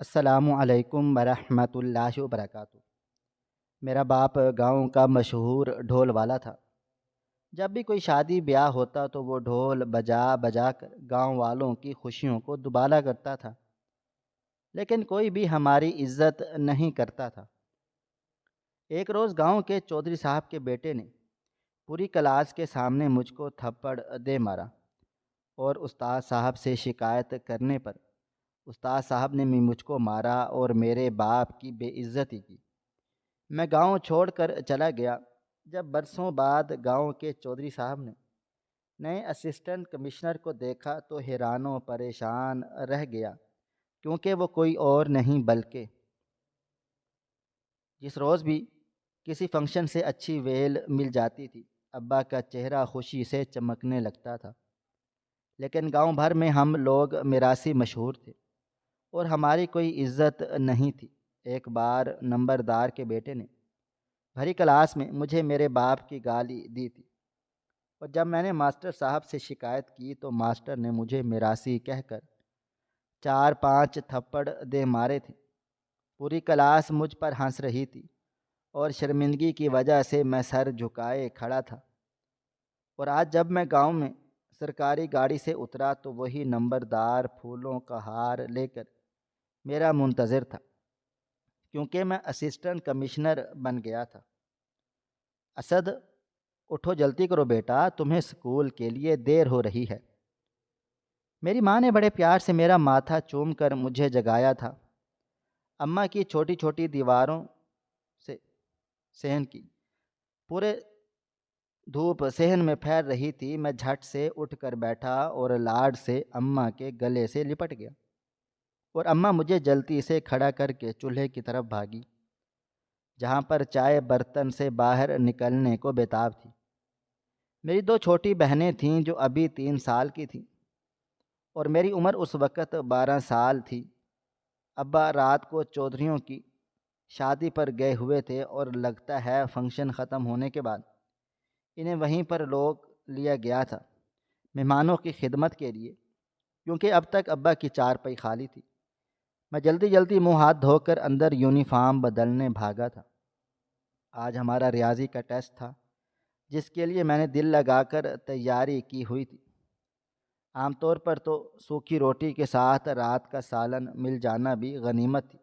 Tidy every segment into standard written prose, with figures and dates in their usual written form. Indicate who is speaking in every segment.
Speaker 1: السلام علیکم ورحمۃ اللہ وبرکاتہ۔ میرا باپ گاؤں کا مشہور ڈھول والا تھا۔ جب بھی کوئی شادی بیاہ ہوتا تو وہ ڈھول بجا بجا کر گاؤں والوں کی خوشیوں کو دوبالا کرتا تھا، لیکن کوئی بھی ہماری عزت نہیں کرتا تھا۔ ایک روز گاؤں کے چودھری صاحب کے بیٹے نے پوری کلاس کے سامنے مجھ کو تھپڑ دے مارا، اور استاد صاحب سے شکایت کرنے پر استاد صاحب نے بھی مجھ کو مارا اور میرے باپ کی بے عزتی کی۔ میں گاؤں چھوڑ کر چلا گیا۔ جب برسوں بعد گاؤں کے چودھری صاحب نے نئے اسسٹنٹ کمشنر کو دیکھا تو حیران و پریشان رہ گیا، کیونکہ وہ کوئی اور نہیں بلکہ جس روز بھی کسی فنکشن سے اچھی ویل مل جاتی تھی، ابا کا چہرہ خوشی سے چمکنے لگتا تھا۔ لیکن گاؤں بھر میں ہم لوگ میراثی مشہور تھے اور ہماری کوئی عزت نہیں تھی۔ ایک بار نمبردار کے بیٹے نے بھری کلاس میں مجھے میرے باپ کی گالی دی تھی، اور جب میں نے ماسٹر صاحب سے شکایت کی تو ماسٹر نے مجھے میراثی کہہ کر 4-5 تھپڑ دے مارے تھے۔ پوری کلاس مجھ پر ہنس رہی تھی اور شرمندگی کی وجہ سے میں سر جھکائے کھڑا تھا۔ اور آج جب میں گاؤں میں سرکاری گاڑی سے اترا تو وہی نمبردار پھولوں کا ہار لے کر میرا منتظر تھا، کیونکہ میں اسسٹنٹ کمشنر بن گیا تھا۔ اسد، اٹھو جلدی کرو بیٹا، تمہیں اسکول کے لیے دیر ہو رہی ہے۔ میری ماں نے بڑے پیار سے میرا ماتھا چوم کر مجھے جگایا تھا۔ اماں کی چھوٹی چھوٹی دیواروں سے صحن کی پورے دھوپ صحن میں پھیل رہی تھی۔ میں جھٹ سے اٹھ کر بیٹھا اور لاڈ سے اماں کے گلے سے لپٹ گیا، اور اماں مجھے جلدی سے کھڑا کر کے چولہے کی طرف بھاگی، جہاں پر چائے برتن سے باہر نکلنے کو بےتاب تھی۔ میری 2 چھوٹی بہنیں تھیں جو ابھی 3 سال کی تھیں، اور میری عمر اس وقت 12 سال تھی۔ ابا رات کو چودھریوں کی شادی پر گئے ہوئے تھے، اور لگتا ہے فنکشن ختم ہونے کے بعد انہیں وہیں پر روک لیا گیا تھا مہمانوں کی خدمت کے لیے، کیونکہ اب تک ابا کی چارپائی خالی تھی۔ میں جلدی جلدی منہ ہاتھ دھو کر اندر یونیفارم بدلنے بھاگا تھا۔ آج ہمارا ریاضی کا ٹیسٹ تھا، جس کے لیے میں نے دل لگا کر تیاری کی ہوئی تھی۔ عام طور پر تو سوکھی روٹی کے ساتھ رات کا سالن مل جانا بھی غنیمت تھی،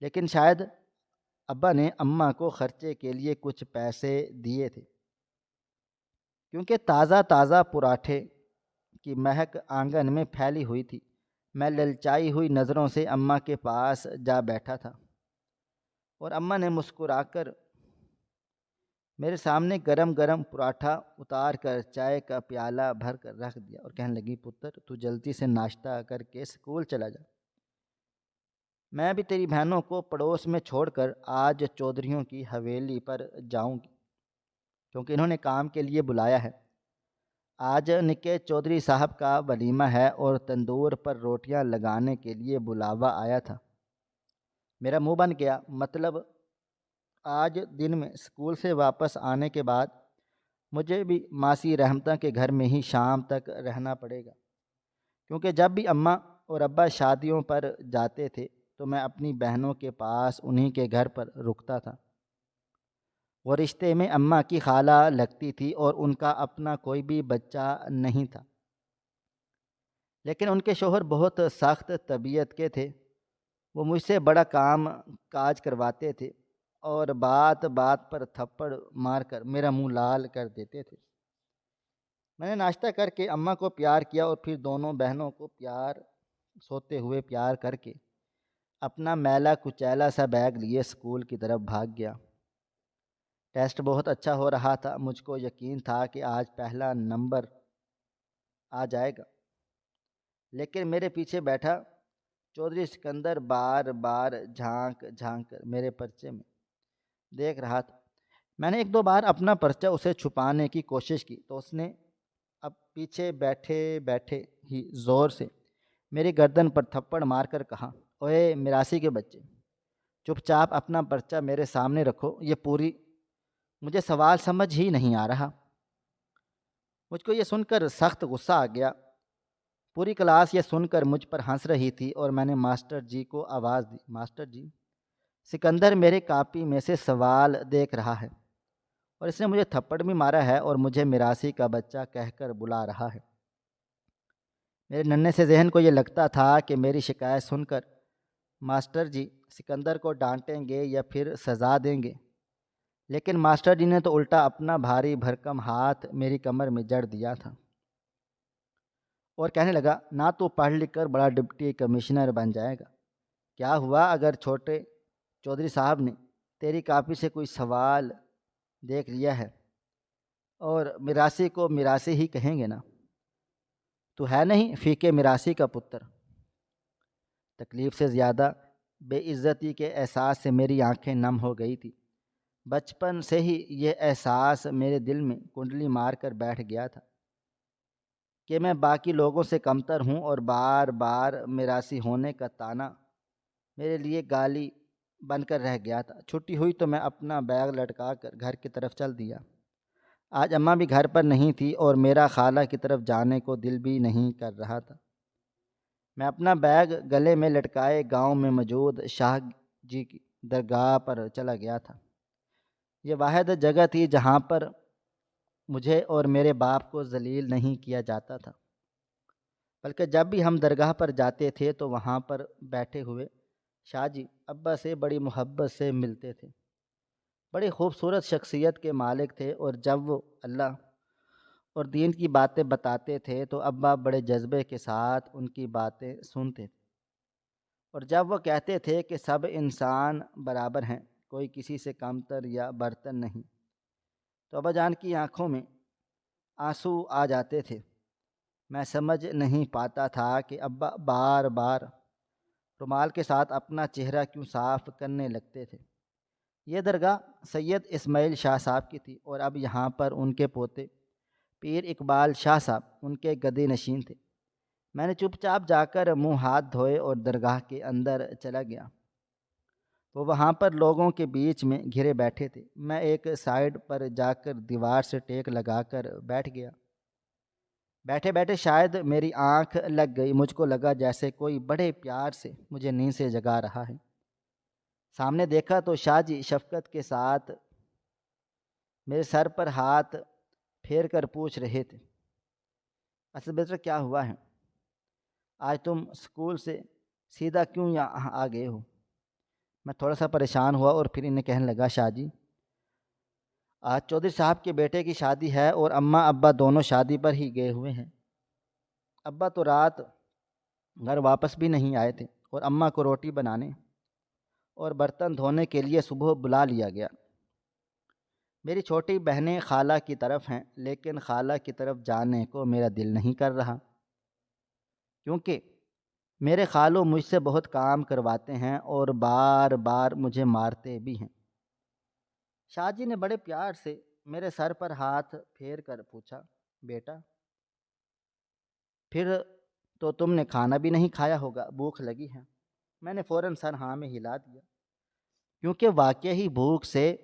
Speaker 1: لیکن شاید ابا نے اماں کو خرچے کے لیے کچھ پیسے دیے تھے، کیونکہ تازہ تازہ پراٹھے کی مہک آنگن میں پھیلی ہوئی تھی۔ میں للچائی ہوئی نظروں سے اماں کے پاس جا بیٹھا تھا، اور اماں نے مسکرا کر میرے سامنے گرم گرم پراٹھا اتار کر چائے کا پیالہ بھر کر رکھ دیا، اور کہنے لگی، پتر تو جلدی سے ناشتہ کر کے اسکول چلا جا۔ میں بھی تیری بہنوں کو پڑوس میں چھوڑ کر آج چودھریوں کی حویلی پر جاؤں گی، کیونکہ انہوں نے کام کے لیے بلایا ہے۔ آج نکے چودھری صاحب کا ولیمہ ہے اور تندور پر روٹیاں لگانے کے لیے بلاوا آیا تھا۔ میرا منہ بن گیا، مطلب آج دن میں اسکول سے واپس آنے کے بعد مجھے بھی ماسی رحمتہ کے گھر میں ہی شام تک رہنا پڑے گا، کیونکہ جب بھی اماں اور ابا شادیوں پر جاتے تھے تو میں اپنی بہنوں کے پاس انہی کے گھر پر رکتا تھا۔ وہ رشتے میں اماں کی خالہ لگتی تھی اور ان کا اپنا کوئی بھی بچہ نہیں تھا، لیکن ان کے شوہر بہت سخت طبیعت کے تھے۔ وہ مجھ سے بڑا کام کاج کرواتے تھے اور بات بات پر تھپڑ مار کر میرا منہ لال کر دیتے تھے۔ میں نے ناشتہ کر کے اماں کو پیار کیا اور پھر دونوں بہنوں کو سوتے ہوئے پیار کر کے اپنا میلا کچیلا سا بیگ لیے اسکول کی طرف بھاگ گیا۔ ٹیسٹ بہت اچھا ہو رہا تھا۔ مجھ کو یقین تھا کہ آج پہلا نمبر آ جائے گا، لیکن میرے پیچھے بیٹھا چودھری سکندر بار بار جھانک جھانک کر میرے پرچے میں دیکھ رہا تھا۔ میں نے 1-2 بار اپنا پرچہ اسے چھپانے کی کوشش کی تو اس نے اب پیچھے بیٹھے بیٹھے ہی زور سے میری گردن پر تھپڑ مار کر کہا، اوے میراثی کے بچے، چپ چاپ اپنا پرچہ میرے سامنے رکھو۔ یہ پوری مجھے سوال سمجھ ہی نہیں آ رہا۔ مجھ کو یہ سن کر سخت غصہ آ گیا۔ پوری کلاس یہ سن کر مجھ پر ہنس رہی تھی اور میں نے ماسٹر جی کو آواز دی، ماسٹر جی، سکندر میرے کاپی میں سے سوال دیکھ رہا ہے اور اس نے مجھے تھپڑ بھی مارا ہے اور مجھے میراثی کا بچہ کہہ کر بلا رہا ہے۔ میرے ننھے سے ذہن کو یہ لگتا تھا کہ میری شکایت سن کر ماسٹر جی سکندر کو ڈانٹیں گے یا پھر سزا دیں گے، لیکن ماسٹر جی نے تو الٹا اپنا بھاری بھرکم ہاتھ میری کمر میں جڑ دیا تھا اور کہنے لگا، نہ تو پڑھ لکھ کر بڑا ڈپٹی کمشنر بن جائے گا، کیا ہوا اگر چھوٹے چودھری صاحب نے تیری کاپی سے کوئی سوال دیکھ لیا ہے اور میراثی کو میراثی ہی کہیں گے نا، تو ہے نہیں فیکے میراثی کا پتر۔ تکلیف سے زیادہ بے عزتی کے احساس سے میری آنکھیں نم ہو گئی تھی۔ بچپن سے ہی یہ احساس میرے دل میں کنڈلی مار کر بیٹھ گیا تھا کہ میں باقی لوگوں سے کمتر ہوں اور بار بار میراثی ہونے کا طعنہ میرے لیے گالی بن کر رہ گیا تھا۔ چھٹی ہوئی تو میں اپنا بیگ لٹکا کر گھر کی طرف چل دیا۔ آج اماں بھی گھر پر نہیں تھی اور میرا خالہ کی طرف جانے کو دل بھی نہیں کر رہا تھا۔ میں اپنا بیگ گلے میں لٹکائے گاؤں میں موجود شاہ جی کی درگاہ پر چلا گیا تھا۔ یہ واحد جگہ تھی جہاں پر مجھے اور میرے باپ کو ذلیل نہیں کیا جاتا تھا، بلکہ جب بھی ہم درگاہ پر جاتے تھے تو وہاں پر بیٹھے ہوئے شاہ جی ابا سے بڑی محبت سے ملتے تھے۔ بڑی خوبصورت شخصیت کے مالک تھے اور جب وہ اللہ اور دین کی باتیں بتاتے تھے تو ابا بڑے جذبے کے ساتھ ان کی باتیں سنتے تھے، اور جب وہ کہتے تھے کہ سب انسان برابر ہیں، کوئی کسی سے کمتر یا برتر نہیں، تو ابا جان کی آنکھوں میں آنسو آ جاتے تھے۔ میں سمجھ نہیں پاتا تھا کہ ابا بار بار رومال کے ساتھ اپنا چہرہ کیوں صاف کرنے لگتے تھے۔ یہ درگاہ سید اسماعیل شاہ صاحب کی تھی اور اب یہاں پر ان کے پوتے پیر اقبال شاہ صاحب ان کے گدی نشین تھے۔ میں نے چپ چاپ جا کر منہ ہاتھ دھوئے اور درگاہ کے اندر چلا گیا۔ وہ وہاں پر لوگوں کے بیچ میں گھرے بیٹھے تھے۔ میں ایک سائیڈ پر جا کر دیوار سے ٹیک لگا کر بیٹھ گیا۔ بیٹھے بیٹھے شاید میری آنکھ لگ گئی، مجھ کو لگا جیسے کوئی بڑے پیار سے مجھے نیند سے جگا رہا ہے۔ سامنے دیکھا تو شاہ جی شفقت کے ساتھ میرے سر پر ہاتھ پھیر کر پوچھ رہے تھے، اصل بیٹا کیا ہوا ہے؟ آج تم اسکول سے سیدھا کیوں یہاں آ گئے ہو؟ میں تھوڑا سا پریشان ہوا اور پھر انہیں کہنے لگا، شاہ جی آج چودھری صاحب کے بیٹے کی شادی ہے اور اماں ابا دونوں شادی پر ہی گئے ہوئے ہیں۔ ابا تو رات گھر واپس بھی نہیں آئے تھے اور اماں کو روٹی بنانے اور برتن دھونے کے لیے صبح بلا لیا گیا۔ میری چھوٹی بہنیں خالہ کی طرف ہیں، لیکن خالہ کی طرف جانے کو میرا دل نہیں کر رہا، کیونکہ میرے خالو مجھ سے بہت کام کرواتے ہیں اور بار بار مجھے مارتے بھی ہیں۔ شاہ جی نے بڑے پیار سے میرے سر پر ہاتھ پھیر کر پوچھا، بیٹا پھر تو تم نے کھانا بھی نہیں کھایا ہوگا، بھوک لگی ہے؟ میں نے فوراً سر ہاں میں ہلا دیا، کیونکہ واقعی بھوک سے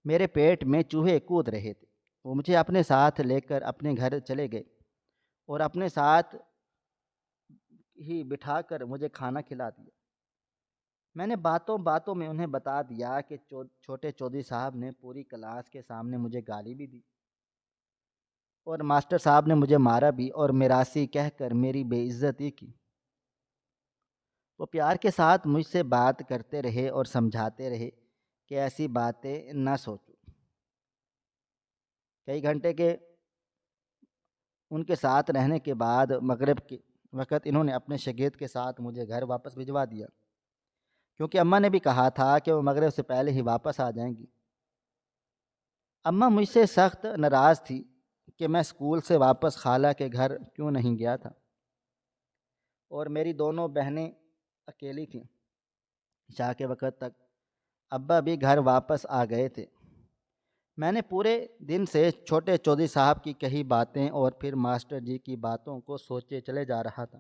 Speaker 1: میرے پیٹ میں چوہے کود رہے تھے۔ وہ مجھے اپنے ساتھ لے کر اپنے گھر چلے گئے اور اپنے ساتھ ہی بٹھا کر مجھے کھانا کھلا دیا۔ میں نے باتوں باتوں میں انہیں بتا دیا کہ چھوٹے چودھری صاحب نے پوری کلاس کے سامنے مجھے گالی بھی دی اور ماسٹر صاحب نے مجھے مارا بھی اور میراثی کہہ کر میری بے عزتی کی۔ وہ پیار کے ساتھ مجھ سے بات کرتے رہے اور سمجھاتے رہے کہ ایسی باتیں نہ سوچو۔ کئی گھنٹے کے ان کے ساتھ رہنے کے بعد مغرب کے وقت انہوں نے اپنے شاگرد کے ساتھ مجھے گھر واپس بھجوا دیا، کیونکہ اماں نے بھی کہا تھا کہ وہ مغرب سے پہلے ہی واپس آ جائیں گی۔ اماں مجھ سے سخت ناراض تھی کہ میں اسکول سے واپس خالہ کے گھر کیوں نہیں گیا تھا، اور میری دونوں بہنیں اکیلی تھیں۔ عشاء کے وقت تک ابا بھی گھر واپس آ گئے تھے۔ میں نے پورے دن سے چھوٹے چودھری صاحب کی کہی باتیں اور پھر ماسٹر جی کی باتوں کو سوچے چلے جا رہا تھا۔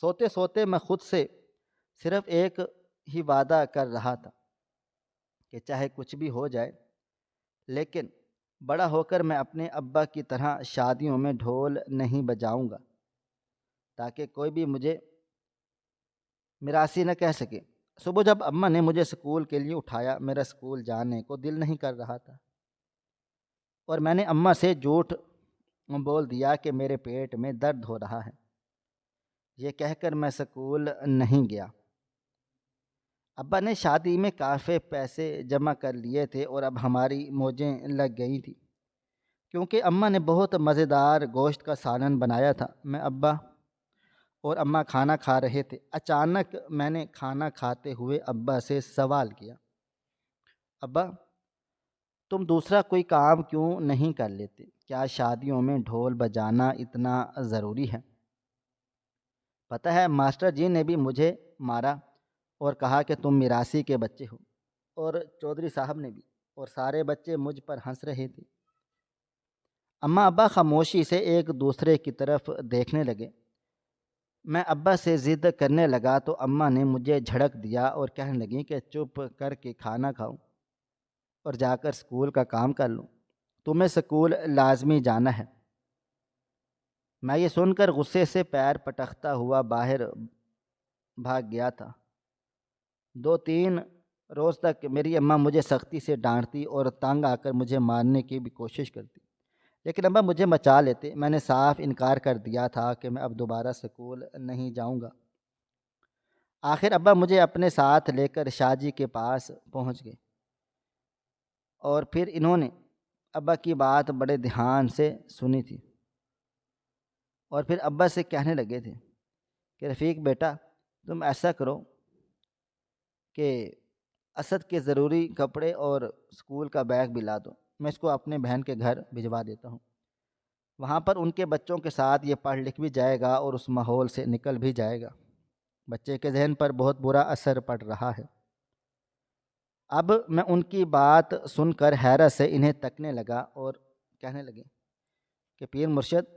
Speaker 1: سوتے سوتے میں خود سے صرف ایک ہی وعدہ کر رہا تھا کہ چاہے کچھ بھی ہو جائے، لیکن بڑا ہو کر میں اپنے ابا کی طرح شادیوں میں ڈھول نہیں بجاؤں گا تاکہ کوئی بھی مجھے میراثی نہ کہہ سکے۔ صبح جب اماں نے مجھے اسکول کے لیے اٹھایا، میرا اسکول جانے کو دل نہیں کر رہا تھا، اور میں نے اماں سے جھوٹ بول دیا کہ میرے پیٹ میں درد ہو رہا ہے۔ یہ کہہ کر میں اسکول نہیں گیا۔ ابا نے شادی میں کافی پیسے جمع کر لیے تھے اور اب ہماری موجیں لگ گئی تھی، کیونکہ اماں نے بہت مزیدار گوشت کا سالن بنایا تھا۔ میں، ابا اور اماں کھانا کھا رہے تھے۔ اچانک میں نے کھانا کھاتے ہوئے ابا سے سوال کیا، ابا تم دوسرا کوئی کام کیوں نہیں کر لیتے؟ کیا شادیوں میں ڈھول بجانا اتنا ضروری ہے؟ پتہ ہے ماسٹر جی نے بھی مجھے مارا اور کہا کہ تم میراثی کے بچے ہو، اور چودھری صاحب نے بھی، اور سارے بچے مجھ پر ہنس رہے تھے۔ اماں ابا خاموشی سے ایک دوسرے کی طرف دیکھنے لگے۔ میں ابا سے ضد کرنے لگا تو اماں نے مجھے جھڑک دیا اور کہنے لگیں کہ چپ کر کے کھانا کھاؤ اور جا کر اسکول کا کام کر لوں، تمہیں اسکول لازمی جانا ہے۔ میں یہ سن کر غصے سے پیر پٹکتا ہوا باہر بھاگ گیا تھا۔ 2-3 روز تک میری اماں مجھے سختی سے ڈانٹتی اور تنگ آ کر مجھے مارنے کی بھی کوشش کرتی، لیکن ابا مجھے مچا لیتے۔ میں نے صاف انکار کر دیا تھا کہ میں اب دوبارہ اسکول نہیں جاؤں گا۔ آخر ابا مجھے اپنے ساتھ لے کر شاہ جی کے پاس پہنچ گئے، اور پھر انہوں نے ابا کی بات بڑے دھیان سے سنی تھی، اور پھر ابا سے کہنے لگے تھے کہ رفیق بیٹا، تم ایسا کرو کہ اسد کے ضروری کپڑے اور اسکول کا بیگ بھی لا دو، میں اس کو اپنے بہن کے گھر بھجوا دیتا ہوں، وہاں پر ان کے بچوں کے ساتھ یہ پڑھ لکھ بھی جائے گا اور اس ماحول سے نکل بھی جائے گا۔ بچے کے ذہن پر بہت برا اثر پڑ رہا ہے۔ اب میں ان کی بات سن کر حیرت سے انہیں تکنے لگا اور کہنے لگے کہ پیر مرشد،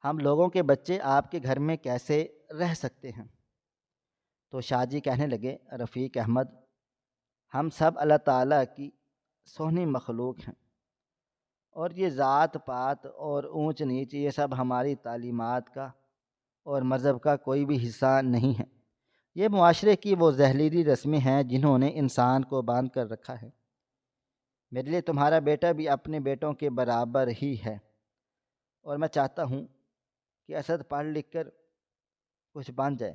Speaker 1: ہم لوگوں کے بچے آپ کے گھر میں کیسے رہ سکتے ہیں؟ تو شاہ جی کہنے لگے، رفیق احمد، ہم سب اللہ تعالیٰ کی سونی مخلوق ہیں، اور یہ ذات پات اور اونچ نیچ یہ سب ہماری تعلیمات کا اور مذہب کا کوئی بھی حصہ نہیں ہے۔ یہ معاشرے کی وہ زہریلی رسمیں ہیں جنہوں نے انسان کو باندھ کر رکھا ہے۔ میرے لیے تمہارا بیٹا بھی اپنے بیٹوں کے برابر ہی ہے، اور میں چاہتا ہوں کہ اسد پڑھ لکھ کر کچھ بن جائے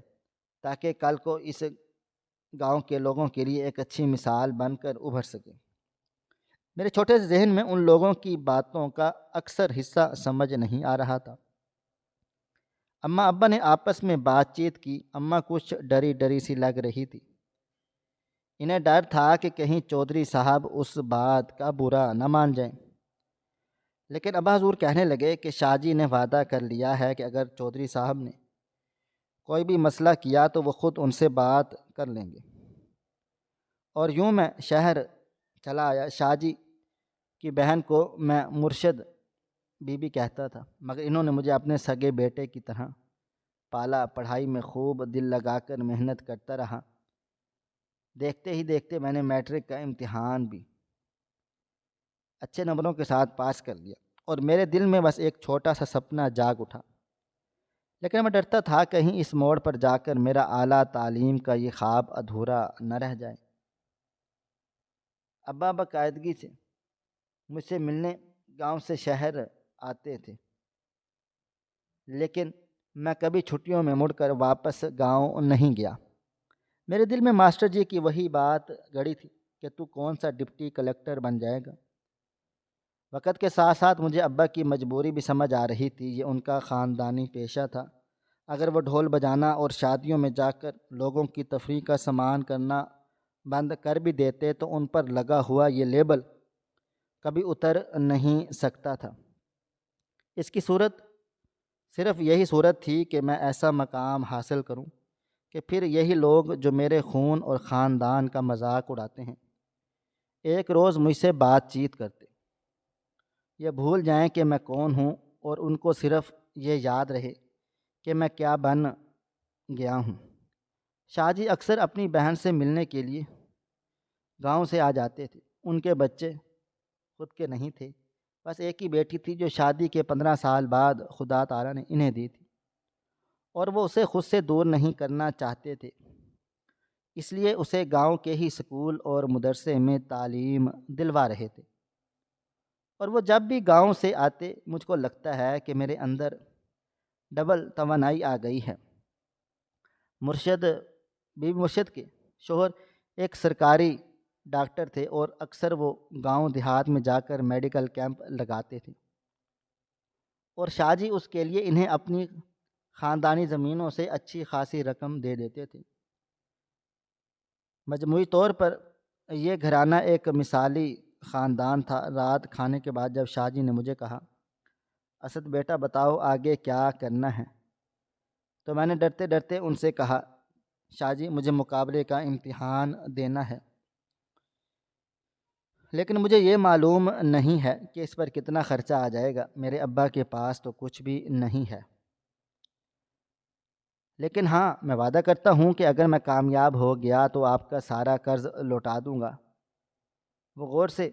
Speaker 1: تاکہ کل کو اس گاؤں کے لوگوں کے لیے ایک اچھی مثال بن کر ابھر سکے۔ میرے چھوٹے سے ذہن میں ان لوگوں کی باتوں کا اکثر حصہ سمجھ نہیں آ رہا تھا۔ اماں ابا نے آپس میں بات چیت کی۔ اماں کچھ ڈری ڈری سی لگ رہی تھی۔ انہیں ڈر تھا کہ کہیں چودھری صاحب اس بات کا برا نہ مان جائیں، لیکن ابا حضور کہنے لگے کہ شاہ جی نے وعدہ کر لیا ہے کہ اگر چودھری صاحب نے کوئی بھی مسئلہ کیا تو وہ خود ان سے بات کر لیں گے۔ اور یوں میں شہر چلا آیا۔ شاہ جی کی بہن کو میں مرشد بی بی کہتا تھا، مگر انہوں نے مجھے اپنے سگے بیٹے کی طرح پالا، پڑھائی میں خوب دل لگا کر محنت کرتا رہا۔ دیکھتے ہی دیکھتے میں نے میٹرک کا امتحان بھی اچھے نمبروں کے ساتھ پاس کر لیا، اور میرے دل میں بس ایک چھوٹا سا سپنا جاگ اٹھا، لیکن میں ڈرتا تھا کہیں اس موڑ پر جا کر میرا اعلیٰ تعلیم کا یہ خواب ادھورا نہ رہ جائے۔ ابا باقاعدگی سے مجھ سے ملنے گاؤں سے شہر آتے تھے، لیکن میں کبھی چھٹیوں میں مڑ کر واپس گاؤں نہیں گیا۔ میرے دل میں ماسٹر جی کی وہی بات گڑی تھی کہ تو کون سا ڈپٹی کلکٹر بن جائے گا۔ وقت کے ساتھ ساتھ مجھے ابا کی مجبوری بھی سمجھ آ رہی تھی، یہ ان کا خاندانی پیشہ تھا۔ اگر وہ ڈھول بجانا اور شادیوں میں جا کر لوگوں کی تفریح کا سامان کرنا بند کر بھی دیتے تو ان پر لگا ہوا یہ لیبل کبھی اتر نہیں سکتا تھا۔ اس کی صورت صرف یہی صورت تھی کہ میں ایسا مقام حاصل کروں کہ پھر یہی لوگ جو میرے خون اور خاندان کا مذاق اڑاتے ہیں ایک روز مجھ سے بات چیت کرتے، یہ بھول جائیں کہ میں کون ہوں، اور ان کو صرف یہ یاد رہے کہ میں کیا بن گیا ہوں۔ شاہ جی اکثر اپنی بہن سے ملنے کے لیے گاؤں سے آ جاتے تھے۔ ان کے بچے خود کے نہیں تھے، بس ایک ہی بیٹی تھی جو شادی کے 15 سال بعد خدا تعالیٰ نے انہیں دی تھی، اور وہ اسے خود سے دور نہیں کرنا چاہتے تھے، اس لیے اسے گاؤں کے ہی اسکول اور مدرسے میں تعلیم دلوا رہے تھے۔ اور وہ جب بھی گاؤں سے آتے مجھ کو لگتا ہے کہ میرے اندر ڈبل توانائی آ گئی ہے۔ مرشد بی بی مرشد کے شوہر ایک سرکاری ڈاکٹر تھے اور اکثر وہ گاؤں دیہات میں جا کر میڈیکل کیمپ لگاتے تھے، اور شاہ جی اس کے لیے انہیں اپنی خاندانی زمینوں سے اچھی خاصی رقم دے دیتے تھے۔ مجموعی طور پر یہ گھرانہ ایک مثالی خاندان تھا۔ رات کھانے کے بعد جب شاہ جی نے مجھے کہا، اسد بیٹا بتاؤ آگے کیا کرنا ہے، تو میں نے ڈرتے ڈرتے ان سے کہا، شاہ جی مجھے مقابلے کا امتحان دینا ہے، لیکن مجھے یہ معلوم نہیں ہے کہ اس پر کتنا خرچہ آ جائے گا۔ میرے ابا کے پاس تو کچھ بھی نہیں ہے، لیکن ہاں میں وعدہ کرتا ہوں کہ اگر میں کامیاب ہو گیا تو آپ کا سارا قرض لوٹا دوں گا۔ وہ غور سے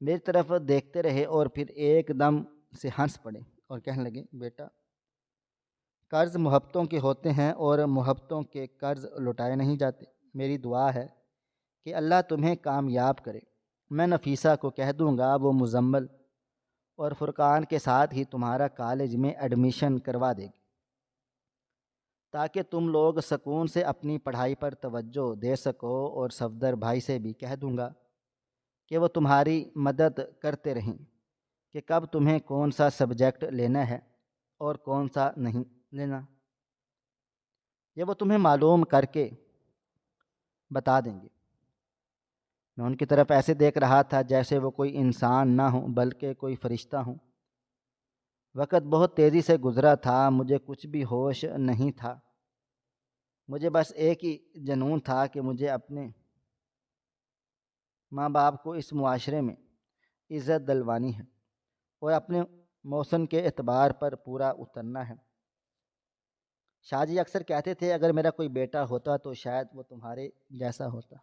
Speaker 1: میری طرف دیکھتے رہے اور پھر ایک دم سے ہنس پڑے اور کہنے لگے، بیٹا قرض محبتوں کے ہوتے ہیں اور محبتوں کے قرض لوٹائے نہیں جاتے۔ میری دعا ہے کہ اللہ تمہیں کامیاب کرے۔ میں نفیسہ کو کہہ دوں گا، وہ مزمل اور فرقان کے ساتھ ہی تمہارا کالج میں ایڈمیشن کروا دے گی، تاکہ تم لوگ سکون سے اپنی پڑھائی پر توجہ دے سکو، اور صفدر بھائی سے بھی کہہ دوں گا کہ وہ تمہاری مدد کرتے رہیں کہ کب تمہیں کون سا سبجیکٹ لینا ہے اور کون سا نہیں لینا، یہ وہ تمہیں معلوم کر کے بتا دیں گے۔ میں ان کی طرف ایسے دیکھ رہا تھا جیسے وہ کوئی انسان نہ ہوں بلکہ کوئی فرشتہ ہوں۔ وقت بہت تیزی سے گزرا تھا، مجھے کچھ بھی ہوش نہیں تھا۔ مجھے بس ایک ہی جنون تھا کہ مجھے اپنے ماں باپ کو اس معاشرے میں عزت دلوانی ہے اور اپنے موسم کے اعتبار پر پورا اترنا ہے۔ شاہ جی اکثر کہتے تھے، اگر میرا کوئی بیٹا ہوتا تو شاید وہ تمہارے جیسا ہوتا۔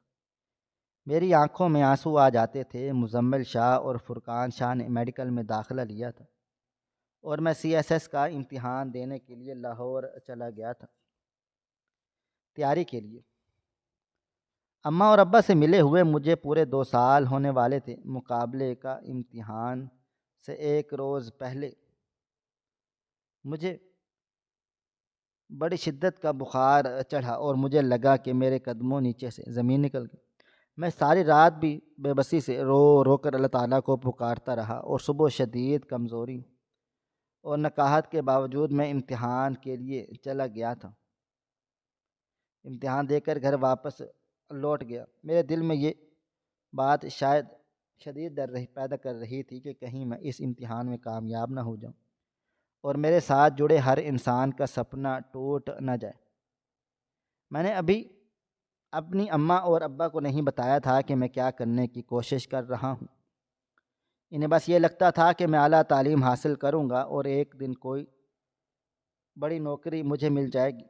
Speaker 1: میری آنکھوں میں آنسو آ جاتے تھے۔ مزمل شاہ اور فرقان شاہ نے میڈیکل میں داخلہ لیا تھا اور میں CSS کا امتحان دینے کے لیے لاہور چلا گیا تھا تیاری کے لیے۔ اماں اور ابا سے ملے ہوئے مجھے پورے 2 سال ہونے والے تھے۔ مقابلے کا امتحان سے ایک روز پہلے مجھے بڑی شدت کا بخار چڑھا اور مجھے لگا کہ میرے قدموں نیچے سے زمین نکل گئی۔ میں ساری رات بھی بے بسی سے رو رو کر اللہ تعالیٰ کو پکارتا رہا، اور صبح شدید کمزوری اور نقاہت کے باوجود میں امتحان کے لیے چلا گیا تھا۔ امتحان دے کر گھر واپس لوٹ گیا۔ میرے دل میں یہ بات شاید شدید ڈر پیدا کر رہی تھی کہ کہیں میں اس امتحان میں کامیاب نہ ہو جاؤں اور میرے ساتھ جڑے ہر انسان کا سپنا ٹوٹ نہ جائے۔ میں نے ابھی اپنی اماں اور ابا کو نہیں بتایا تھا کہ میں کیا کرنے کی کوشش کر رہا ہوں۔ انہیں بس یہ لگتا تھا کہ میں اعلیٰ تعلیم حاصل کروں گا اور ایک دن کوئی بڑی نوکری مجھے مل جائے گی۔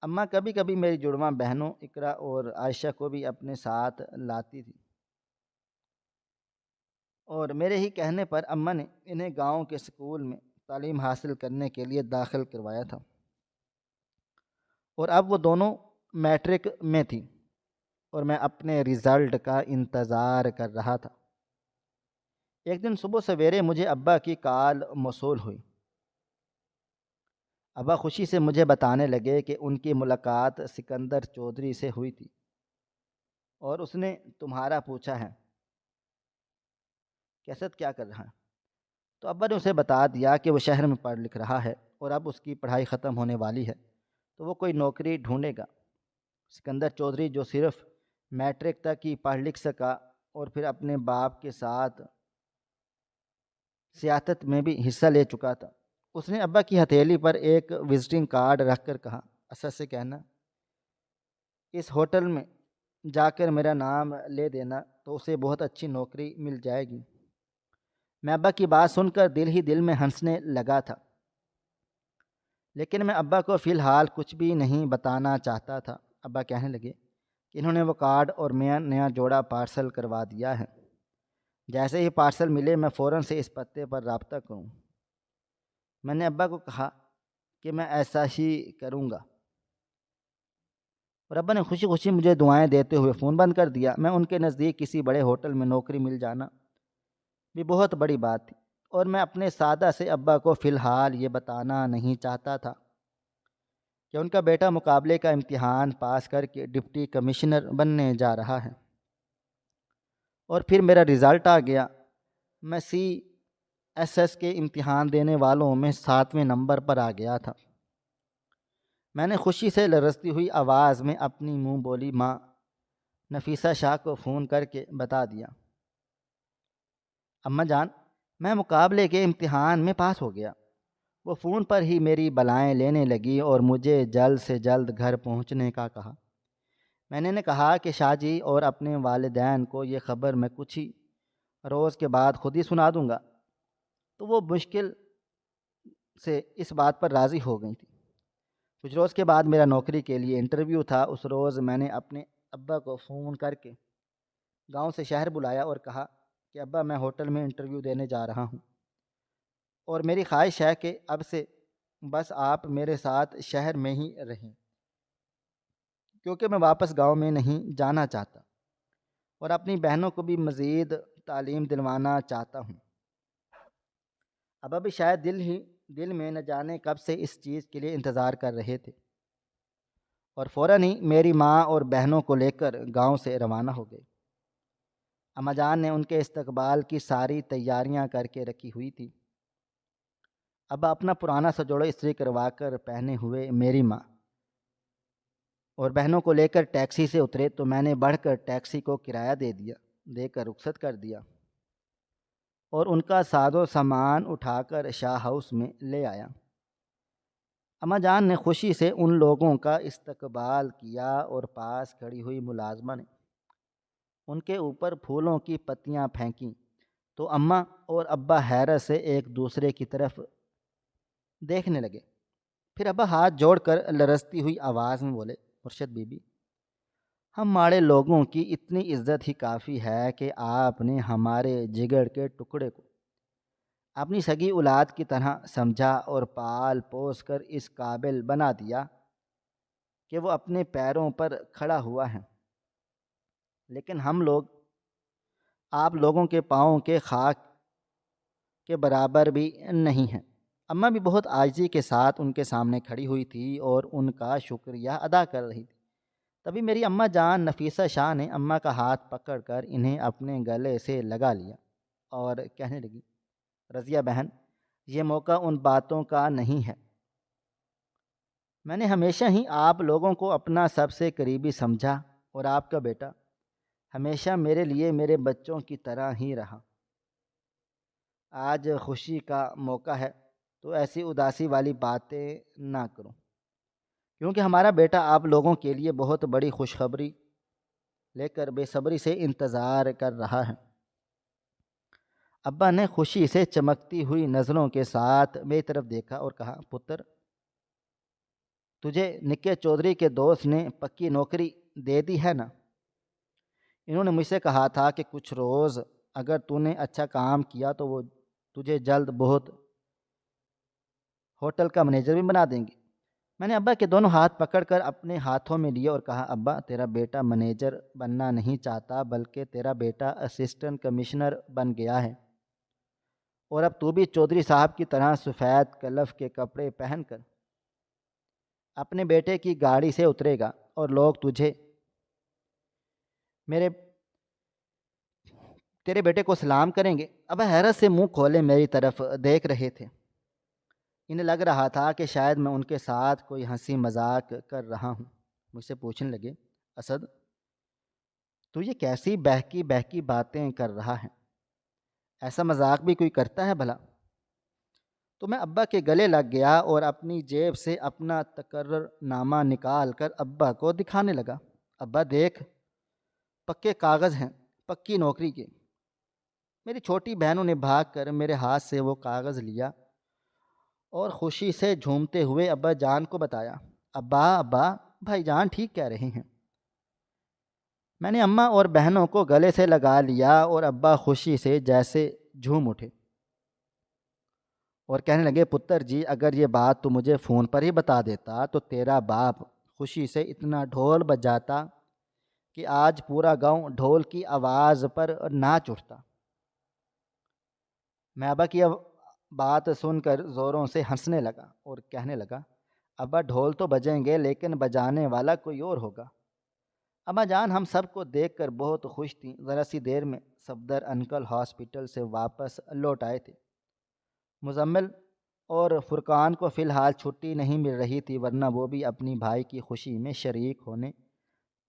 Speaker 1: اماں کبھی کبھی میری جڑواں بہنوں اقرا اور عائشہ کو بھی اپنے ساتھ لاتی تھی، اور میرے ہی کہنے پر اماں نے انہیں گاؤں کے اسکول میں تعلیم حاصل کرنے کے لیے داخل کروایا تھا، اور اب وہ دونوں میٹرک میں تھی اور میں اپنے رزلٹ کا انتظار کر رہا تھا۔ ایک دن صبح سویرے مجھے ابا کی کال موصول ہوئی۔ ابا خوشی سے مجھے بتانے لگے کہ ان کی ملاقات سکندر چودھری سے ہوئی تھی اور اس نے تمہارا پوچھا ہے کہ اسد کیا کر رہا ہے۔ تو ابا نے اسے بتا دیا کہ وہ شہر میں پڑھ لکھ رہا ہے اور اب اس کی پڑھائی ختم ہونے والی ہے تو وہ کوئی نوکری ڈھونڈے گا۔ سکندر چودھری جو صرف میٹرک تک ہی پڑھ لکھ سکا اور پھر اپنے باپ کے ساتھ سیاست میں بھی حصہ لے چکا تھا، اس نے ابا کی ہتھیلی پر ایک وزٹنگ کارڈ رکھ کر کہا، اسد سے کہنا اس ہوٹل میں جا کر میرا نام لے دینا تو اسے بہت اچھی نوکری مل جائے گی۔ میں ابا کی بات سن کر دل ہی دل میں ہنسنے لگا تھا، لیکن میں ابا کو فی الحال کچھ بھی نہیں بتانا چاہتا تھا۔ ابا کہنے لگے کہ انہوں نے وہ کارڈ اور نیا جوڑا پارسل کروا دیا ہے۔ جیسے ہی پارسل ملے میں فوراً سے اس پتے پر رابطہ کروں۔ میں نے ابا کو کہا کہ میں ایسا ہی کروں گا، اور ابا نے خوشی خوشی مجھے دعائیں دیتے ہوئے فون بند کر دیا۔ میں ان کے نزدیک کسی بڑے ہوٹل میں نوکری مل جانا بھی بہت بڑی بات تھی، اور میں اپنے سادہ سے ابا کو فی الحال یہ بتانا نہیں چاہتا تھا کہ ان کا بیٹا مقابلے کا امتحان پاس کر کے ڈپٹی کمشنر بننے جا رہا ہے۔ اور پھر میرا رزلٹ آ گیا۔ میں CSS کے امتحان دینے والوں میں 7ویں نمبر پر آ گیا تھا۔ میں نے خوشی سے لرزتی ہوئی آواز میں اپنی منہ بولی ماں نفیسہ شاہ کو فون کر کے بتا دیا، اماں جان میں مقابلے کے امتحان میں پاس ہو گیا۔ وہ فون پر ہی میری بلائیں لینے لگی اور مجھے جلد سے جلد گھر پہنچنے کا کہا۔ میں نے کہا کہ شاہ جی اور اپنے والدین کو یہ خبر میں کچھ ہی روز کے بعد خود ہی سنا دوں گا، تو وہ مشکل سے اس بات پر راضی ہو گئی تھی۔ کچھ روز کے بعد میرا نوکری کے لیے انٹرویو تھا۔ اس روز میں نے اپنے ابا کو فون کر کے گاؤں سے شہر بلایا اور کہا کہ ابا میں ہوٹل میں انٹرویو دینے جا رہا ہوں، اور میری خواہش ہے کہ اب سے بس آپ میرے ساتھ شہر میں ہی رہیں، کیونکہ میں واپس گاؤں میں نہیں جانا چاہتا اور اپنی بہنوں کو بھی مزید تعلیم دلوانا چاہتا ہوں۔ ابا بھی شاید دل میں نہ جانے کب سے اس چیز کے لیے انتظار کر رہے تھے، اور فوراً ہی میری ماں اور بہنوں کو لے کر گاؤں سے روانہ ہو گئے۔ اماں جان نے ان کے استقبال کی ساری تیاریاں کر کے رکھی ہوئی تھی۔ ابا اپنا پرانا سا جوڑا استری کروا کر پہنے ہوئے میری ماں اور بہنوں کو لے کر ٹیکسی سے اترے تو میں نے بڑھ کر ٹیکسی کو کرایہ دے کر رخصت کر دیا اور ان کا ساز و سامان اٹھا کر شاہ ہاؤس میں لے آیا۔ اماں جان نے خوشی سے ان لوگوں کا استقبال کیا اور پاس کھڑی ہوئی ملازمہ نے ان کے اوپر پھولوں کی پتیاں پھینکیں تو اماں اور ابا حیرت سے ایک دوسرے کی طرف دیکھنے لگے۔ پھر ابا ہاتھ جوڑ کر لرزتی ہوئی آواز میں بولے، مرشد بی بی، ہم ماڑے لوگوں کی اتنی عزت ہی کافی ہے کہ آپ نے ہمارے جگر کے ٹکڑے کو اپنی سگی اولاد کی طرح سمجھا اور پال پوس کر اس قابل بنا دیا کہ وہ اپنے پیروں پر کھڑا ہوا ہے۔ لیکن ہم لوگ آپ لوگوں کے پاؤں کے خاک کے برابر بھی نہیں ہیں۔ اماں بھی بہت عاجزی کے ساتھ ان کے سامنے کھڑی ہوئی تھی اور ان کا شکریہ ادا کر رہی تھی۔ تبھی میری اماں جان نفیسہ شاہ نے اماں کا ہاتھ پکڑ کر انہیں اپنے گلے سے لگا لیا اور کہنے لگی، رضیہ بہن، یہ موقع ان باتوں کا نہیں ہے۔ میں نے ہمیشہ ہی آپ لوگوں کو اپنا سب سے قریبی سمجھا اور آپ کا بیٹا ہمیشہ میرے لیے میرے بچوں کی طرح ہی رہا۔ آج خوشی کا موقع ہے تو ایسی اداسی والی باتیں نہ کروں، کیونکہ ہمارا بیٹا آپ لوگوں کے لیے بہت بڑی خوشخبری لے کر بے صبری سے انتظار کر رہا ہے۔ ابا نے خوشی سے چمکتی ہوئی نظروں کے ساتھ میری طرف دیکھا اور کہا، پتر، تجھے نکے چودھری کے دوست نے پکی نوکری دے دی ہے نا؟ انہوں نے مجھ سے کہا تھا کہ کچھ روز اگر تو نے اچھا کام کیا تو وہ تجھے جلد بہت ہوٹل کا منیجر بھی بنا دیں گے۔ میں نے ابا کے دونوں ہاتھ پکڑ کر اپنے ہاتھوں میں لیے اور کہا، ابا، تیرا بیٹا منیجر بننا نہیں چاہتا بلکہ تیرا بیٹا اسسٹنٹ کمشنر بن گیا ہے، اور اب تو بھی چودھری صاحب کی طرح سفید کلف کے کپڑے پہن کر اپنے بیٹے کی گاڑی سے اترے گا اور لوگ تیرے بیٹے کو سلام کریں گے۔ ابا حیرت سے منہ کھولے میری طرف دیکھ رہے تھے۔ انہیں لگ رہا تھا کہ شاید میں ان کے ساتھ کوئی ہنسی مذاق کر رہا ہوں۔ مجھ سے پوچھنے لگے، اسد، تو یہ کیسی بہکی باتیں کر رہا ہے؟ ایسا مذاق بھی کوئی کرتا ہے بھلا؟ تو میں ابا کے گلے لگ گیا اور اپنی جیب سے اپنا تقرر نامہ نکال کر ابا کو دکھانے لگا۔ ابا دیکھ، پکے کاغذ ہیں، پکی نوکری کے۔ میری چھوٹی بہنوں نے بھاگ کر میرے ہاتھ سے وہ کاغذ لیا اور خوشی سے جھومتے ہوئے ابا جان کو بتایا۔ ابا، بھائی جان ٹھیک کہہ رہے ہیں۔ میں نے اماں اور بہنوں کو گلے سے لگا لیا اور ابا خوشی سے جیسے جھوم اٹھے اور کہنے لگے، پتر جی اگر یہ بات تو مجھے فون پر ہی بتا دیتا تو تیرا باپ خوشی سے اتنا ڈھول بجاتا کہ آج پورا گاؤں ڈھول کی آواز پر ناچ اٹھتا۔ میں ابا کی بات سن کر زوروں سے ہنسنے لگا اور کہنے لگا، ابا ڈھول تو بجیں گے لیکن بجانے والا کوئی اور ہوگا۔ اماں جان ہم سب کو دیکھ کر بہت خوش تھیں۔ ذرا سی دیر میں صفدر انکل ہاسپٹل سے واپس لوٹ آئے تھے۔ مزمل اور فرقان کو فی الحال چھٹی نہیں مل رہی تھی، ورنہ وہ بھی اپنی بھائی کی خوشی میں شریک ہونے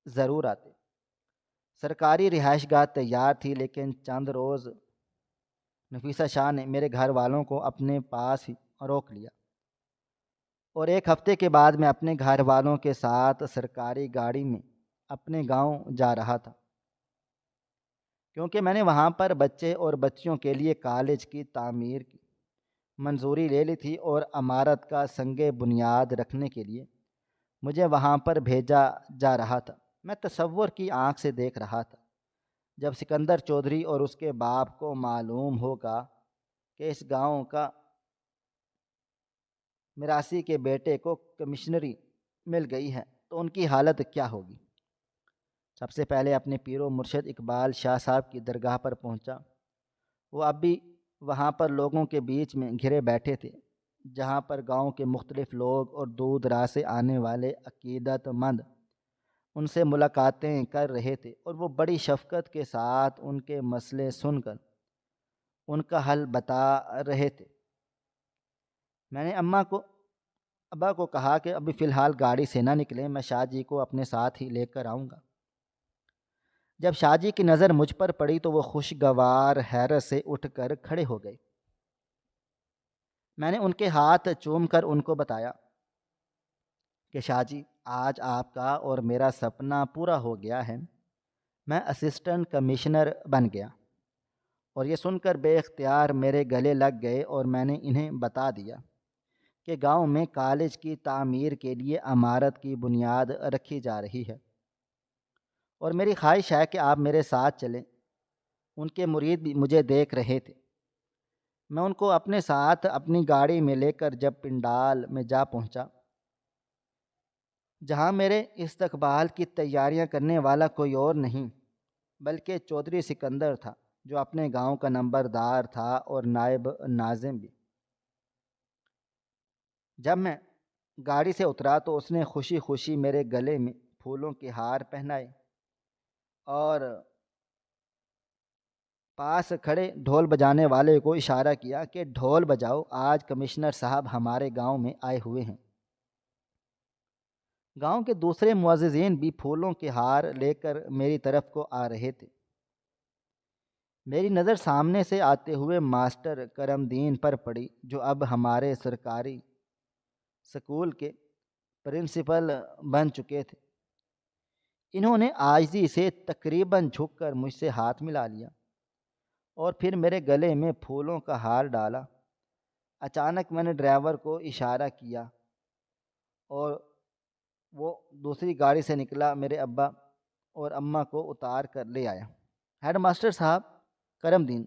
Speaker 1: ضرور آتے۔ سرکاری رہائش گاہ تیار تھی، لیکن چند روز نفیسہ شاہ نے میرے گھر والوں کو اپنے پاس ہی روک لیا اور ایک ہفتے کے بعد میں اپنے گھر والوں کے ساتھ سرکاری گاڑی میں اپنے گاؤں جا رہا تھا، کیونکہ میں نے وہاں پر بچے اور بچیوں کے لیے کالج کی تعمیر کی منظوری لے لی تھی اور عمارت کا سنگ بنیاد رکھنے کے لیے مجھے وہاں پر بھیجا جا رہا تھا۔ میں تصور کی آنکھ سے دیکھ رہا تھا جب سکندر چودھری اور اس کے باپ کو معلوم ہوگا کہ اس گاؤں کا میراثی کے بیٹے کو کمشنری مل گئی ہے تو ان کی حالت کیا ہوگی۔ سب سے پہلے اپنے پیر و مرشد اقبال شاہ صاحب کی درگاہ پر پہنچا۔ وہ اب بھی وہاں پر لوگوں کے بیچ میں گھرے بیٹھے تھے، جہاں پر گاؤں کے مختلف لوگ اور دور دراز سے آنے والے عقیدت مند ان سے ملاقاتیں کر رہے تھے، اور وہ بڑی شفقت کے ساتھ ان کے مسئلے سن کر ان کا حل بتا رہے تھے۔ میں نے ابا کو کہا کہ ابھی فی الحال گاڑی سے نہ نکلیں، میں شاہ جی کو اپنے ساتھ ہی لے کر آؤں گا۔ جب شاہ جی کی نظر مجھ پر پڑی تو وہ خوشگوار حیرت سے اٹھ کر کھڑے ہو گئے۔ میں نے ان کے ہاتھ چوم کر ان کو بتایا کہ شاہ جی آج آپ کا اور میرا سپنا پورا ہو گیا ہے، میں اسسٹنٹ کمشنر بن گیا۔ اور یہ سن کر بے اختیار میرے گلے لگ گئے اور میں نے انہیں بتا دیا کہ گاؤں میں کالج کی تعمیر کے لیے عمارت کی بنیاد رکھی جا رہی ہے اور میری خواہش ہے کہ آپ میرے ساتھ چلیں۔ ان کے مرید بھی مجھے دیکھ رہے تھے۔ میں ان کو اپنے ساتھ اپنی گاڑی میں لے کر جب پنڈال میں جا پہنچا، جہاں میرے استقبال کی تیاریاں کرنے والا کوئی اور نہیں بلکہ چودھری سکندر تھا، جو اپنے گاؤں کا نمبردار تھا اور نائب ناظم بھی۔ جب میں گاڑی سے اترا تو اس نے خوشی خوشی میرے گلے میں پھولوں کے ہار پہنائے اور پاس کھڑے ڈھول بجانے والے کو اشارہ کیا کہ ڈھول بجاؤ، آج کمشنر صاحب ہمارے گاؤں میں آئے ہوئے ہیں۔ گاؤں کے دوسرے معززین بھی پھولوں کے ہار لے کر میری طرف کو آ رہے تھے۔ میری نظر سامنے سے آتے ہوئے ماسٹر کرم دین پر پڑی، جو اب ہمارے سرکاری سکول کے پرنسپل بن چکے تھے۔ انہوں نے عاجزی سے تقریباً جھک کر مجھ سے ہاتھ ملا لیا اور پھر میرے گلے میں پھولوں کا ہار ڈالا۔ اچانک میں نے ڈرائیور کو اشارہ کیا اور وہ دوسری گاڑی سے نکلا، میرے ابا اور اماں کو اتار کر لے آیا۔ ہیڈ ماسٹر صاحب کرم دین،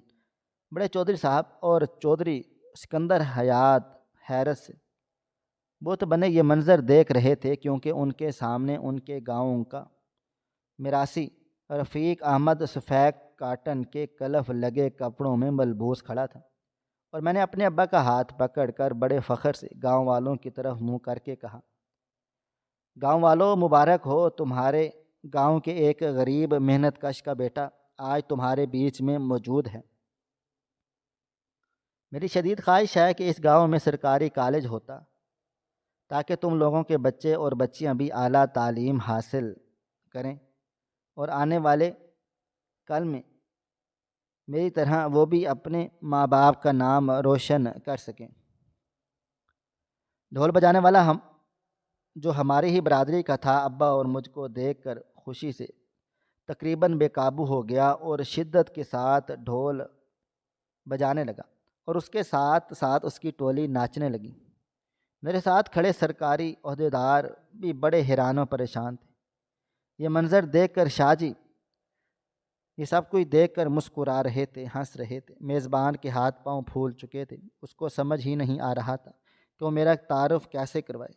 Speaker 1: بڑے چودھری صاحب اور چودھری سکندر حیرت سے بت بنے یہ منظر دیکھ رہے تھے، کیونکہ ان کے سامنے ان کے گاؤں کا میراثی رفیق احمد سفید کاٹن کے کلف لگے کپڑوں میں ملبوس کھڑا تھا، اور میں نے اپنے ابا کا ہاتھ پکڑ کر بڑے فخر سے گاؤں والوں کی طرف منہ کر کے کہا، گاؤں والوں مبارک ہو، تمہارے گاؤں کے ایک غریب محنت کش کا بیٹا آج تمہارے بیچ میں موجود ہے۔ میری شدید خواہش ہے کہ اس گاؤں میں سرکاری کالج ہوتا تاکہ تم لوگوں کے بچے اور بچیاں بھی اعلیٰ تعلیم حاصل کریں اور آنے والے کل میں میری طرح وہ بھی اپنے ماں باپ کا نام روشن کر سکیں۔ ڈھول بجانے والا جو ہماری ہی برادری کا تھا، ابا اور مجھ کو دیکھ کر خوشی سے تقریباً بے قابو ہو گیا اور شدت کے ساتھ ڈھول بجانے لگا اور اس کے ساتھ ساتھ اس کی ٹولی ناچنے لگی۔ میرے ساتھ کھڑے سرکاری عہدیدار بھی بڑے حیران و پریشان تھے۔ یہ منظر دیکھ کر شاہ جی یہ سب کچھ دیکھ کر مسکرا رہے تھے، ہنس رہے تھے۔ میزبان کے ہاتھ پاؤں پھول چکے تھے، اس کو سمجھ ہی نہیں آ رہا تھا کہ وہ میرا تعارف کیسے کروائے۔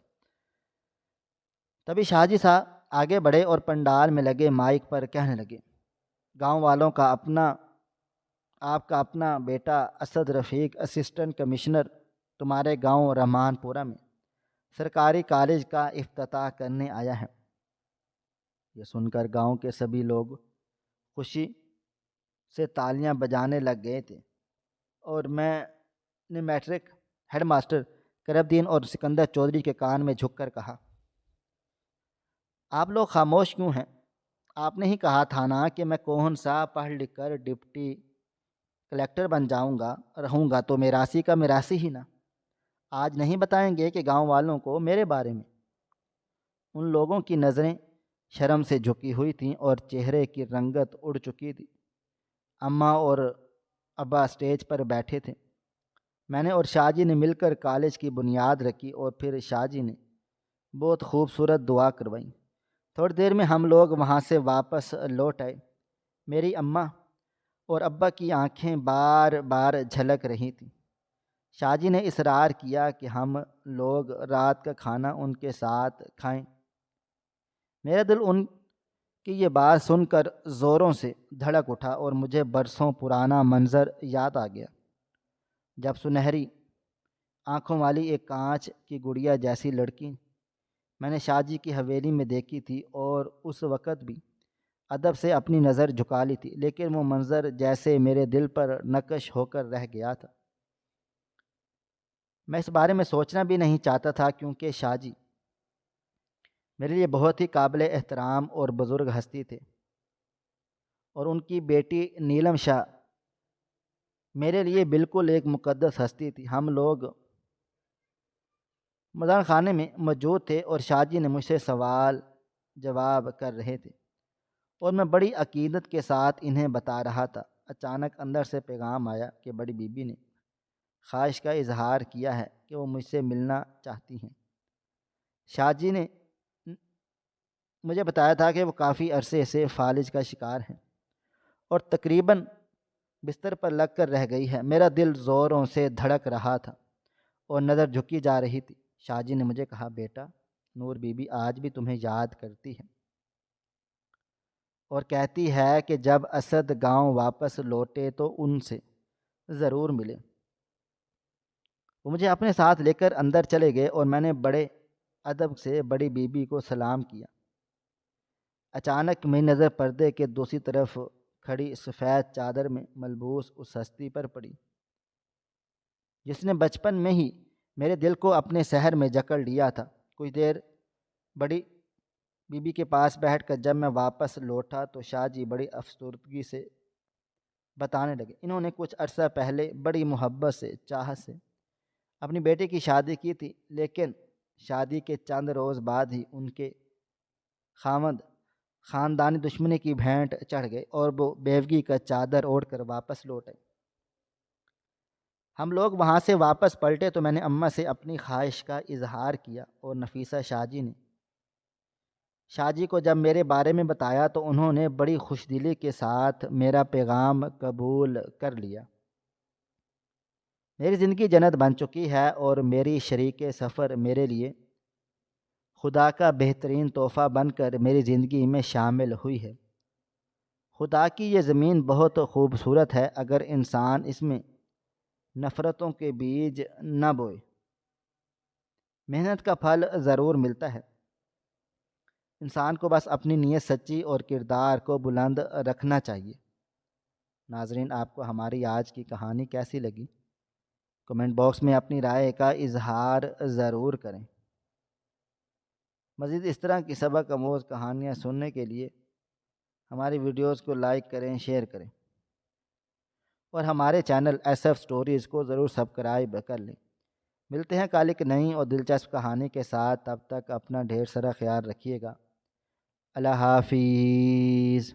Speaker 1: تبھی شاہ جی صاحب آگے بڑھے اور پنڈال میں لگے مائک پر کہنے لگے، گاؤں والوں کا آپ کا اپنا بیٹا اسد رفیق اسسٹنٹ کمشنر تمہارے گاؤں رحمان پورہ میں سرکاری کالج کا افتتاح کرنے آیا ہے۔ یہ سن کر گاؤں کے سبھی لوگ خوشی سے تالیاں بجانے لگ گئے تھے، اور میں نے میٹرک ہیڈ ماسٹر کرب الدین اور سکندر چودھری کے کان میں جھک کر کہا، آپ لوگ خاموش کیوں ہیں؟ آپ نے ہی کہا تھا نا کہ میں کون سا پڑھ لکھ کر ڈپٹی کلیکٹر بن رہوں گا تو میراثی کا میراثی ہی نا۔ آج نہیں بتائیں گے کہ گاؤں والوں کو میرے بارے میں؟ ان لوگوں کی نظریں شرم سے جھکی ہوئی تھیں اور چہرے کی رنگت اڑ چکی تھی۔ اماں اور ابا اسٹیج پر بیٹھے تھے۔ میں نے اور شاہ جی نے مل کر کالج کی بنیاد رکھی اور پھر شاہ جی نے بہت خوبصورت دعا کروائی۔ تھوڑی دیر میں ہم لوگ وہاں سے واپس لوٹ آئے۔ میری اماں اور ابا کی آنکھیں بار بار جھلک رہی تھیں۔ شاہ جی نے اصرار کیا کہ ہم لوگ رات کا کھانا ان کے ساتھ کھائیں۔ میرا دل ان کی یہ بات سن کر زوروں سے دھڑک اٹھا اور مجھے برسوں پرانا منظر یاد آ گیا، جب سنہری آنکھوں والی ایک کانچ کی گڑیا جیسی لڑکی میں نے شاہ جی کی حویلی میں دیکھی تھی، اور اس وقت بھی ادب سے اپنی نظر جھکا لی تھی، لیکن وہ منظر جیسے میرے دل پر نقش ہو کر رہ گیا تھا۔ میں اس بارے میں سوچنا بھی نہیں چاہتا تھا، کیونکہ شاہ جی میرے لیے بہت ہی قابل احترام اور بزرگ ہستی تھے، اور ان کی بیٹی نیلم شاہ میرے لیے بالکل ایک مقدس ہستی تھی۔ ہم لوگ مدان خانے میں موجود تھے اور شاہ جی نے مجھ سے سوال جواب کر رہے تھے، اور میں بڑی عقیدت کے ساتھ انہیں بتا رہا تھا۔ اچانک اندر سے پیغام آیا کہ بڑی بی بی نے خواہش کا اظہار کیا ہے کہ وہ مجھ سے ملنا چاہتی ہیں۔ شاہ جی نے مجھے بتایا تھا کہ وہ کافی عرصے سے فالج کا شکار ہیں اور تقریباً بستر پر لگ کر رہ گئی ہے۔ میرا دل زوروں سے دھڑک رہا تھا اور نظر جھکی جا رہی تھی۔ شاہ جی نے مجھے کہا، بیٹا، نور بی بی آج بھی تمہیں یاد کرتی ہے اور کہتی ہے کہ جب اسد گاؤں واپس لوٹے تو ان سے ضرور ملے۔ وہ مجھے اپنے ساتھ لے کر اندر چلے گئے اور میں نے بڑے ادب سے بڑی بی بی کو سلام کیا۔ اچانک میری نظر پردے کے دوسری طرف کھڑی سفید چادر میں ملبوس اس ہستی پر پڑی جس نے بچپن میں ہی میرے دل کو اپنے سحر میں جکڑ لیا تھا۔ کچھ دیر بڑی بی بی کے پاس بیٹھ کر جب میں واپس لوٹا تو شاہ جی بڑی افسردگی سے بتانے لگے، انہوں نے کچھ عرصہ پہلے بڑی محبت سے، چاہت سے اپنی بیٹے کی شادی کی تھی، لیکن شادی کے چند روز بعد ہی ان کے خاوند خاندانی دشمنی کی بھینٹ چڑھ گئے اور وہ بیوگی کا چادر اوڑھ کر واپس لوٹ آئے۔ ہم لوگ وہاں سے واپس پلٹے تو میں نے اماں سے اپنی خواہش کا اظہار کیا، اور نفیسہ شاہ جی نے شاہ جی کو جب میرے بارے میں بتایا تو انہوں نے بڑی خوش دلی کے ساتھ میرا پیغام قبول کر لیا۔ میری زندگی جنت بن چکی ہے اور میری شریک سفر میرے لیے خدا کا بہترین تحفہ بن کر میری زندگی میں شامل ہوئی ہے۔ خدا کی یہ زمین بہت خوبصورت ہے اگر انسان اس میں نفرتوں کے بیج نہ بوئے۔ محنت کا پھل ضرور ملتا ہے، انسان کو بس اپنی نیت سچی اور کردار کو بلند رکھنا چاہیے۔ ناظرین، آپ کو ہماری آج کی کہانی کیسی لگی؟ کمنٹ باکس میں اپنی رائے کا اظہار ضرور کریں۔ مزید اس طرح کی سبق آموز کہانیاں سننے کے لیے ہماری ویڈیوز کو لائک کریں، شیئر کریں، اور ہمارے چینل ایس ایف سٹوریز کو ضرور سبسکرائب کر لیں۔ ملتے ہیں کل ایک نئی اور دلچسپ کہانی کے ساتھ، تب تک اپنا ڈھیر سارا خیال رکھیے گا۔ اللہ حافظ۔